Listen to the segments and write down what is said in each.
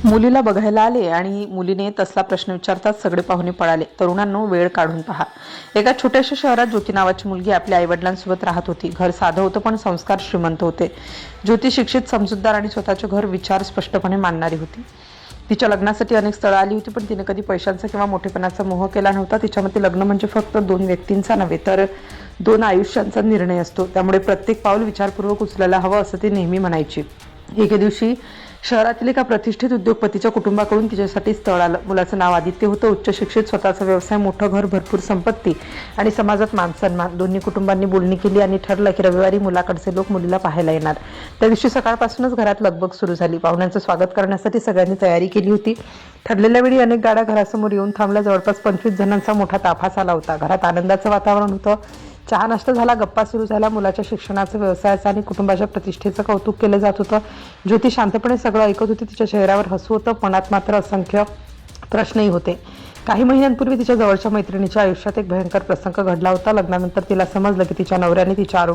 मुलीला बघायला आले आणि मुलीने तसला प्रश्न विचारताच सगळे पाहुणे पळाले. तरुणांनो, वेळ काढून पहा. एका छोट्याशा शहरात ज्योती नावाची मुलगी आपल्या आईवडिलांसोबत राहत होती. घर साधं होतं पण संस्कार श्रीमंत होते. ज्योती शिक्षित, समजूतदार आणि स्वतःचे घर विचार स्पष्टपणे मांडणारी होती. तिच्या लग्नासाठी अनेक स्थळं आली होती, पण तिने कधी पैशांचा किंवा मोठेपणाचा मोह केला नव्हता. तिच्यामध्ये लग्न म्हणजे फक्त दोन व्यक्तींचा नव्हे तर दोन आयुष्यांचा निर्णय असतो. त्यामुळे प्रत्येक पाऊल विचारपूर्वक उचलायला हवं असं ती नेहमी म्हणायची. एके दिवशी शहरातील एका प्रतिष्ठित उद्योगपतीच्या कुटुंबाकडून तिच्यासाठी स्थळ आलं. मुलाचं नाव आदित्य होतं. उच्च शिक्षित, स्वतःचा व्यवसाय, मोठं घर, भरपूर संपत्ती आणि समाजात मानसन्मान. दोन्ही कुटुंबांनी बोलणी केली आणि ठरलं की रविवारी मुलाकडचे लोक मुलीला पाहायला येणार. त्या दिवशी सकाळपासूनच घरात लगबग सुरू झाली. पाहुण्यांचं स्वागत करण्यासाठी सगळ्यांनी तयारी केली होती. ठरलेल्या वेळी अनेक गाड्या घरासमोर येऊन थांबल्या. जवळपास 25 जणांचा मोठा ताफा आला होता. घरात आनंदाचं वातावरण होतं. चहा नाश्ता झाला, गप्पा सुरू झाल्या. मुलाच्या शिक्षणाचं, व्यवसायाचं आणि कुटुंबाच्या प्रतिष्ठेचं कौतुक केलं जात होतं. ज्योती शांतपणे सगळं ऐकत होती. तिच्या चेहऱ्यावर हसू होतं, मनात मात्र असंख्य प्रश्नही होते. काही महिन्यांपूर्वी तिच्या जवळच्या मैत्रिणीच्या आयुष्यात एक भयंकर प्रसंग घडला होता. लग्नानंतर तिला समजलं की तिच्या नवऱ्याने तिच्या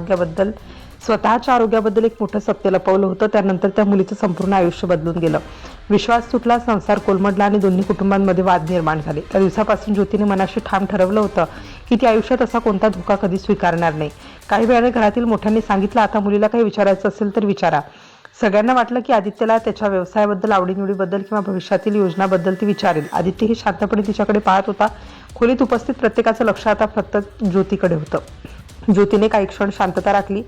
स्वतःच्या आरोग्याबद्दल एक मोठं सत्य लपवलं होतं. त्यानंतर त्या मुलीचं संपूर्ण आयुष्य बदलून गेलं. विश्वास तुटला, संसार कोलमडला आणि दोन्ही कुटुंबांमध्ये वाद निर्माण झाले. त्या दिवसापासून ज्योतीने मनाशी ठाम ठरवलं होतं की ती आयुष्यात असा कोणता धोका कधी स्वीकारणार नाही. काही वेळाने घरातील मोठ्यांनी सांगितलं, आता मुलीला काही विचारायचं असेल तर विचारा. सगळ्यांना वाटलं की आदित्यला त्याच्या व्यवसायाबद्दल, आवडीनिवडीबद्दल किंवा भविष्यातील योजनाबद्दल ती विचारेल. आदित्यही शांतपणे तिच्याकडे पाहत होता. खोलीत उपस्थित प्रत्येकाचं लक्ष आता फक्त ज्योतीकडे होतं. ज्योतीने काही क्षण शांतता राखली.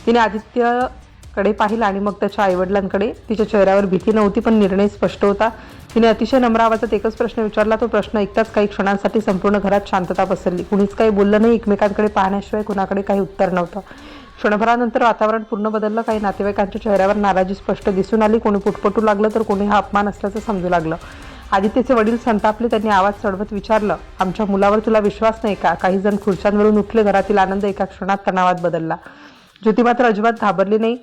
तिने आदित्यकडे पाहिलं आणि मग त्याच्या आईवडिलांकडे. तिच्या चेहऱ्यावर भीती नव्हती पण निर्णय स्पष्ट होता. तिने अतिशय नम्र आवाजात एकच प्रश्न विचारला. तो प्रश्न ऐकताच काही क्षणांसाठी संपूर्ण घरात शांतता पसरली. कुणीच काही बोललं नाही. एकमेकांकडे पाहण्याशिवाय कुणाकडे काही उत्तर नव्हतं. क्षणभरानंतर वातावरण पूर्ण बदललं. काही नातेवाईकांच्या चेहऱ्यावर नाराजी स्पष्ट दिसून आली. कोणी पुटपटू लागलं तर कोणी हा अपमान असल्याचं समजू लागलं. आदित्यचे वडील संतापले. त्यांनी आवाज चढवत विचारलं, आमच्या मुलावर तुला विश्वास नाही का? काही जण खुर्च्यांवरून उठले. घरातील आनंद एका क्षणात तणावात बदलला. ज्योती मात्र अजिबात घाबरली नाही.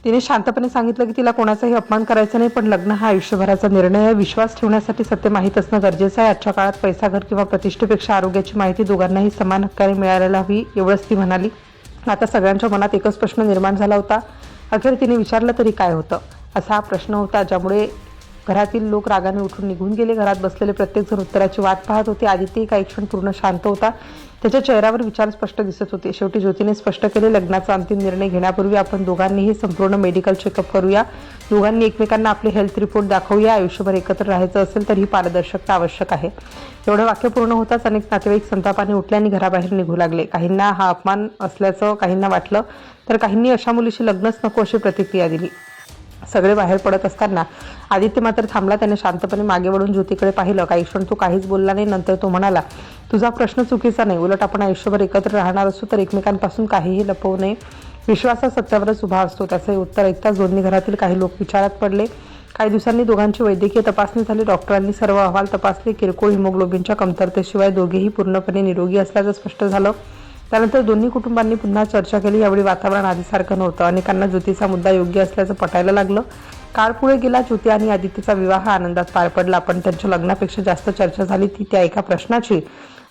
तिने शांतपणे सांगितलं की तिला कोणाचाही अपमान करायचा नाही, पण लग्न हा आयुष्यभराचा निर्णय आहे. विश्वास ठेवण्यासाठी सत्य माहीत असणं गरजेचं आहे. आजच्या काळात पैसा, घर किंवा प्रतिष्ठेपेक्षा आरोग्याची माहिती दोघांनाही समान हक्काने मिळायला हवी, एवढंच ती म्हणाली. आता सगळ्यांच्या मनात एकच प्रश्न निर्माण झाला होता. अखेर तिने विचारलं तरी काय होतं, असा हा प्रश्न होता ज्यामुळे घरातील लोक रागाने उठून निघून गेले. घरात बसलेले प्रत्येकजण उत्तराची वाट पाहत होते. आदित्यही काही क्षण पूर्ण शांत होता. त्याच्या चेहऱ्यावर विचार स्पष्ट दिसत होते. शेवटी ज्योतीने स्पष्ट केले, लग्नाचा अंतिम निर्णय घेण्यापूर्वी आपण दोघांनीही संपूर्ण मेडिकल चेकअप करूया. दोघांनी एकमेकांना आपले हेल्थ रिपोर्ट दाखवूया. आयुष्यभर एकत्र राहायचं असेल तर ही पारदर्शकता आवश्यक आहे. एवढं वाक्य पूर्ण होताच अनेक नातेवाईक संतापाने उठले आणि घराबाहेर निघू लागले. काहींना हा अपमान असल्याचं काहींना वाटलं, तर काहींनी अशा मुलीशी लग्नच नको अशी प्रतिक्रिया दिली. सगळे बाहेर पडत असताना आदित्य मात्र थांबला. त्याने शांतपणे मागे वळून ज्योतीकडे पाहिलं. काही क्षण तो काहीच बोलला नाही. नंतर तो म्हणाला, तुझा प्रश्न चुकीचा नाही. उलट आपण आयुष्यभर एकत्र राहणार असू तर एकमेकांपासून काहीही लपवू नये. विश्वास हा सत्यावरच उभा असतो. त्याचे उत्तर ऐकताच दोन्ही घरातील काही लोक विचारात पडले. काही दिवसांनी दोघांची वैद्यकीय तपासणी झाली. डॉक्टरांनी सर्व अहवाल तपासले. किरकोळ हिमोग्लोबिनच्या कमतरतेशिवाय दोघेही पूर्णपणे निरोगी असल्याचं स्पष्ट झालं. त्यानंतर दोन्ही कुटुंबांनी पुन्हा चर्चा केली. यावेळी वातावरण आधीसारखं नव्हतं. अनेकांना ज्योतीचा मुद्दा योग्य असल्याचं पटायला लागलं. काळ पुढे गेला. ज्योती आणि आदित्यचा विवाह आनंदात पार पडला. पण त्यांच्या लग्नापेक्षा जास्त चर्चा झाली ती त्या एका प्रश्नाची.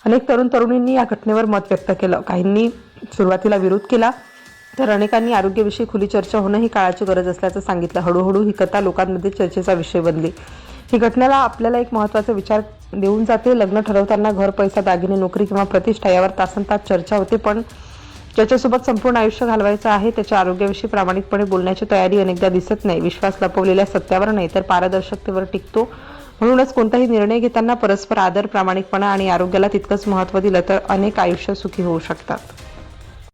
अनेक तरुणींनी या घटनेवर मत व्यक्त केलं. काहींनी सुरुवातीला विरोध केला, तर अनेकांनी आरोग्याविषयी खुली चर्चा होणं ही काळाची गरज असल्याचं सांगितलं. हळूहळू ही कथा लोकांमध्ये चर्चेचा विषय बनली. ही घटनेला आपल्याला एक महत्त्वाचा विचार देऊन जाते. लग्न ठरवताना घर, पैसा, दागिने, नोकरी किंवा प्रतिष्ठा यावर तासनतास चर्चा होते, पण ज्याच्यासोबत संपूर्ण आयुष्य घालवायचं आहे त्याच्या आरोग्याविषयी प्रामाणिकपणे बोलण्याची तयारी अनेकदा दिसत नाही. विश्वास लपवलेल्या सत्यावर नाही तर पारदर्शकतेवर टिकतो. म्हणूनच कोणताही निर्णय घेताना परस्पर आदर, प्रामाणिकपणा आणि आरोग्याला तितकंच महत्त्व दिलं तर अनेक आयुष्य सुखी होऊ शकतात.